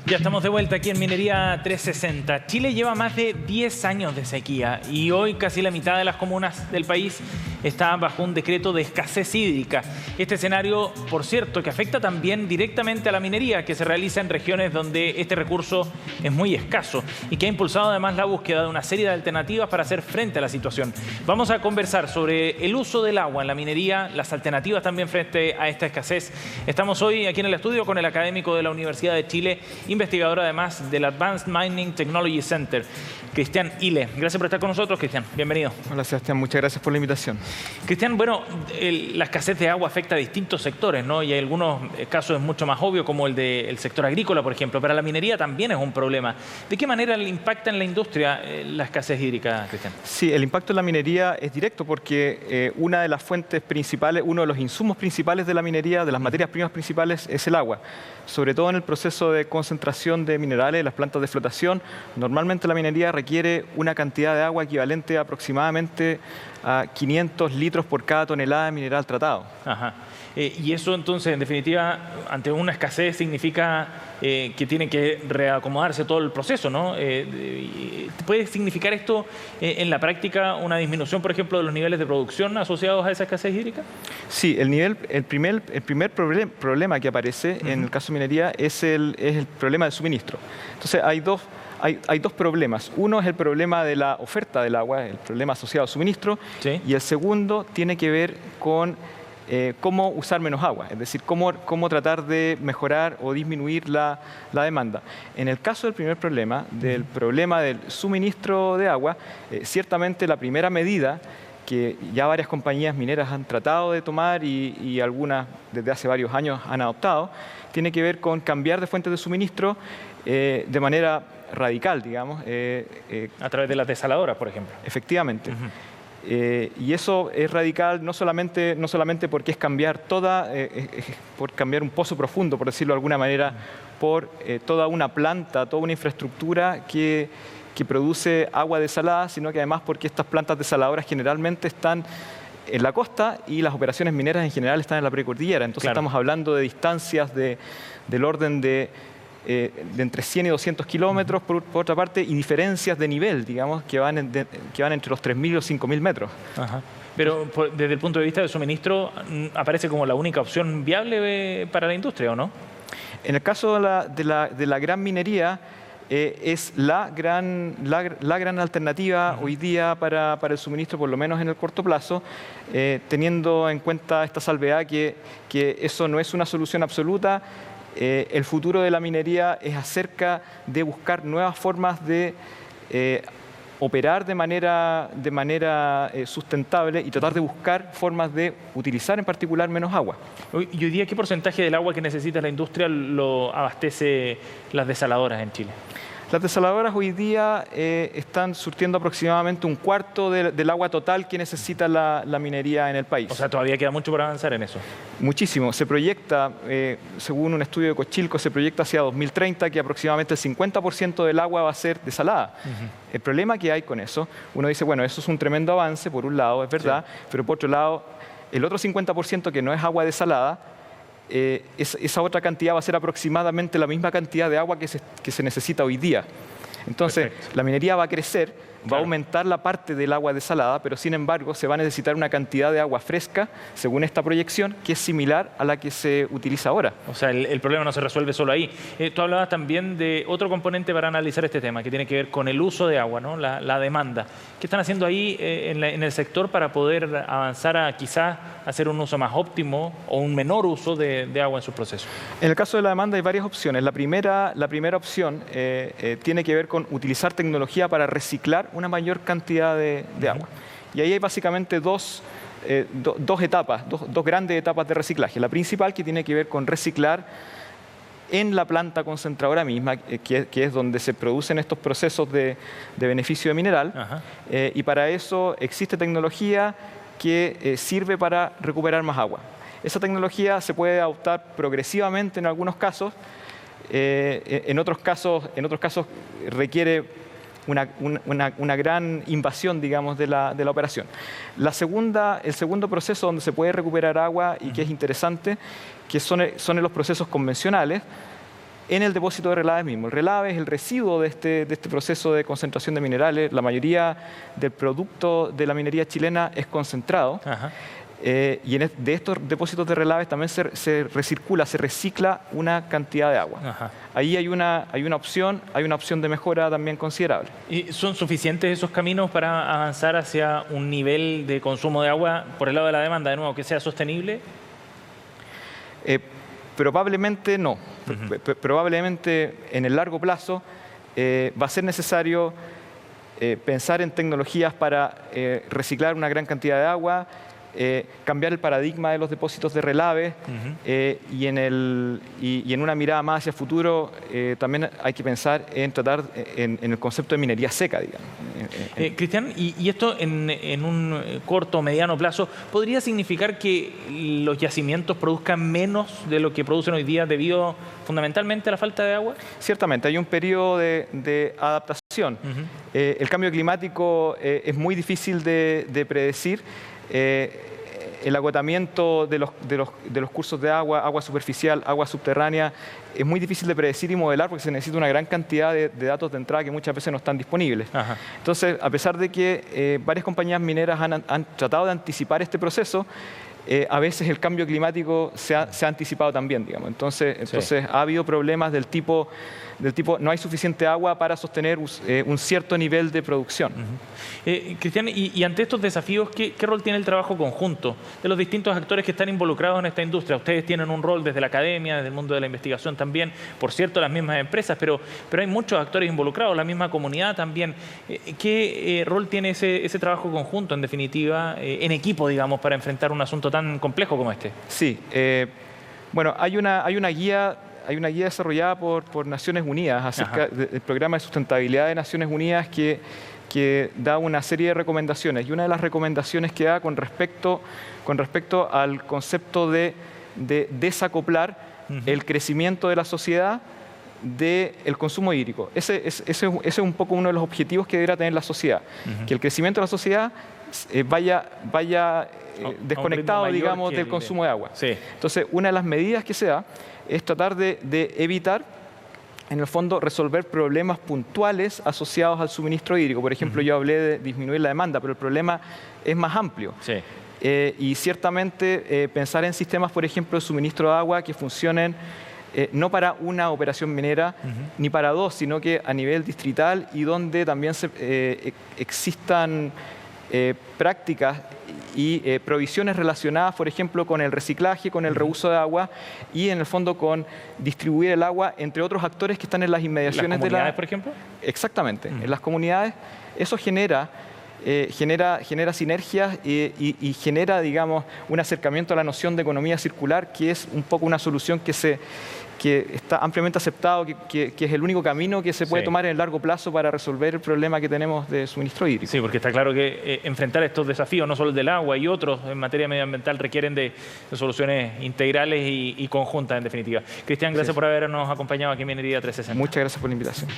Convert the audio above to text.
Ya estamos de vuelta aquí en Minería 360. Chile lleva más de 10 años de sequía y hoy casi la mitad de las comunas del país están bajo un decreto de escasez hídrica. Este escenario, por cierto, que afecta también directamente a la minería que se realiza en regiones donde este recurso es muy escaso y que ha impulsado además la búsqueda de una serie de alternativas para hacer frente a la situación. Vamos a conversar sobre el uso del agua en la minería, las alternativas también frente a esta escasez. Estamos hoy aquí en el estudio con el académico de la Universidad de Chile, investigador además del Advanced Mining Technology Center, Cristian Ile. Gracias por estar con nosotros, Cristian. Bienvenido. Hola, Sebastián. Muchas gracias por la invitación. Cristian, bueno, la escasez de agua afecta a distintos sectores, ¿no? Y hay algunos casos es mucho más obvio, como el del sector agrícola, por ejemplo, pero la minería también es un problema. ¿De qué manera le impacta en la industria la escasez hídrica, Cristian? Sí, el impacto en la minería es directo porque una de las fuentes principales, uno de los insumos principales de la minería, de las materias primas principales, es el agua. Sobre todo en el proceso de concentración de minerales, las plantas de flotación, normalmente la minería requiere una cantidad de agua equivalente a aproximadamente a 500 litros por cada tonelada de mineral tratado. Ajá. Y eso entonces, en definitiva, ante una escasez significa que tiene que reacomodarse todo el proceso, ¿no? ¿Puede significar esto en la práctica una disminución, por ejemplo, de los niveles de producción asociados a esa escasez hídrica? Sí, el primer problema que aparece en el caso de minería es el problema del suministro. Entonces hay dos problemas. Uno es el problema de la oferta del agua, el problema asociado al suministro, ¿sí? Y el segundo tiene que ver con cómo usar menos agua, es decir, cómo tratar de mejorar o disminuir la demanda. En el caso del primer problema, del problema del suministro de agua, ciertamente la primera medida que ya varias compañías mineras han tratado de tomar y algunas desde hace varios años han adoptado, tiene que ver con cambiar de fuentes de suministro de manera radical, digamos. A través de las desaladoras, por ejemplo. Efectivamente. Y eso es radical no solamente porque es cambiar por cambiar un pozo profundo, por decirlo de alguna manera, por toda una planta, toda una infraestructura que produce agua desalada, sino que además porque estas plantas desaladoras generalmente están en la costa y las operaciones mineras en general están en la precordillera. Entonces claro, estamos hablando de distancias del orden de entre 100 y 200 kilómetros, por otra parte, y diferencias de nivel, digamos, que van entre los 3.000 y los 5.000 metros. Ajá. Pero desde el punto de vista del suministro, ¿aparece como la única opción viable para la industria o no? En el caso de la gran minería, es la gran alternativa hoy día para el suministro, por lo menos en el corto plazo, teniendo en cuenta esta salvedad que eso no es una solución absoluta. El futuro de la minería es acerca de buscar nuevas formas de operar de manera sustentable y tratar de buscar formas de utilizar en particular menos agua. ¿Y hoy día qué porcentaje del agua que necesita la industria lo abastece las desaladoras en Chile? Las desaladoras hoy día están surtiendo aproximadamente un cuarto del agua total que necesita la minería en el país. O sea, todavía queda mucho por avanzar en eso. Muchísimo. Se proyecta, según un estudio de Cochilco, se proyecta hacia 2030 que aproximadamente el 50% del agua va a ser desalada. El problema que hay con eso, uno dice, bueno, eso es un tremendo avance, por un lado, es verdad, sí, pero por otro lado, el otro 50% que no es agua desalada, esa otra cantidad va a ser aproximadamente la misma cantidad de agua que se necesita hoy día. Entonces, perfecto, la minería va a crecer, va a aumentar la parte del agua desalada, pero sin embargo se va a necesitar una cantidad de agua fresca, según esta proyección, que es similar a la que se utiliza ahora. O sea, el problema no se resuelve solo ahí. Tú hablabas también de otro componente para analizar este tema, que tiene que ver con el uso de agua, ¿no? La demanda. ¿Qué están haciendo ahí en el sector para poder avanzar a quizás hacer un uso más óptimo o un menor uso de agua en sus procesos? En el caso de la demanda hay varias opciones. La primera opción tiene que ver con utilizar tecnología para reciclar una mayor cantidad de agua. Y ahí hay básicamente dos etapas, dos grandes etapas de reciclaje. La principal, que tiene que ver con reciclar en la planta concentradora misma, que es donde se producen estos procesos de beneficio de mineral. Y para eso existe tecnología que sirve para recuperar más agua. Esa tecnología se puede adoptar progresivamente en algunos casos. En otros casos requiere una gran invasión, digamos, de la operación. El segundo proceso donde se puede recuperar agua y que es interesante, que son en los procesos convencionales, en el depósito de relaves mismo. El relave es el residuo de este proceso de concentración de minerales. La mayoría del producto de la minería chilena es concentrado. Ajá. Y de estos depósitos de relaves también se recicla una cantidad de agua. Ajá. Ahí hay una opción de mejora también considerable. ¿Y son suficientes esos caminos para avanzar hacia un nivel de consumo de agua por el lado de la demanda, de nuevo, que sea sostenible? Probablemente no. Probablemente en el largo plazo va a ser necesario pensar en tecnologías para reciclar una gran cantidad de agua, cambiar el paradigma de los depósitos de relave y en una mirada más hacia el futuro también hay que pensar en tratar en el concepto de minería seca, digamos. Cristian, y esto en un corto o mediano plazo, ¿podría significar que los yacimientos produzcan menos de lo que producen hoy día debido fundamentalmente a la falta de agua? Ciertamente, hay un periodo de adaptación. El cambio climático es muy difícil de predecir. El agotamiento de los cursos de agua superficial, agua subterránea, es muy difícil de predecir y modelar porque se necesita una gran cantidad de datos de entrada que muchas veces no están disponibles. Ajá. Entonces, a pesar de que varias compañías mineras han tratado de anticipar este proceso, a veces el cambio climático se ha anticipado también, digamos. Entonces ha habido problemas del tipo no hay suficiente agua para sostener un cierto nivel de producción. Cristian, y ante estos desafíos, ¿qué rol tiene el trabajo conjunto de los distintos actores que están involucrados en esta industria? Ustedes tienen un rol desde la academia, desde el mundo de la investigación también, por cierto, las mismas empresas, pero hay muchos actores involucrados, la misma comunidad también. ¿Qué rol tiene ese trabajo conjunto, en definitiva, en equipo, digamos, para enfrentar un asunto tan complejo como este? Sí, bueno, hay una guía desarrollada por Naciones Unidas acerca del programa de sustentabilidad de Naciones Unidas que da una serie de recomendaciones. Y una de las recomendaciones que da con respecto al concepto de desacoplar el crecimiento de la sociedad del consumo hídrico. Ese es un poco uno de los objetivos que deberá tener la sociedad. Que el crecimiento de la sociedad vaya desconectado, digamos, del consumo de agua. Sí. Entonces, una de las medidas que se da es tratar de evitar, en el fondo, resolver problemas puntuales asociados al suministro hídrico. Por ejemplo, yo hablé de disminuir la demanda, pero el problema es más amplio. Sí. Y ciertamente pensar en sistemas, por ejemplo, de suministro de agua que funcionen no para una operación minera ni para dos, sino que a nivel distrital y donde también existan prácticas y provisiones relacionadas, por ejemplo, con el reciclaje, con el reuso de agua y, en el fondo, con distribuir el agua entre otros actores que están en las inmediaciones de la... ¿Las comunidades, por ejemplo? Exactamente. En las comunidades eso genera sinergias y genera, digamos, un acercamiento a la noción de economía circular, que es un poco una solución que está ampliamente aceptado, que es el único camino que se puede tomar en el largo plazo para resolver el problema que tenemos de suministro hídrico. Sí, porque está claro que enfrentar estos desafíos, no solo el del agua y otros en materia medioambiental, requieren de soluciones integrales y conjuntas, en definitiva. Cristian, gracias por habernos acompañado aquí en Minería 360. Muchas gracias por la invitación.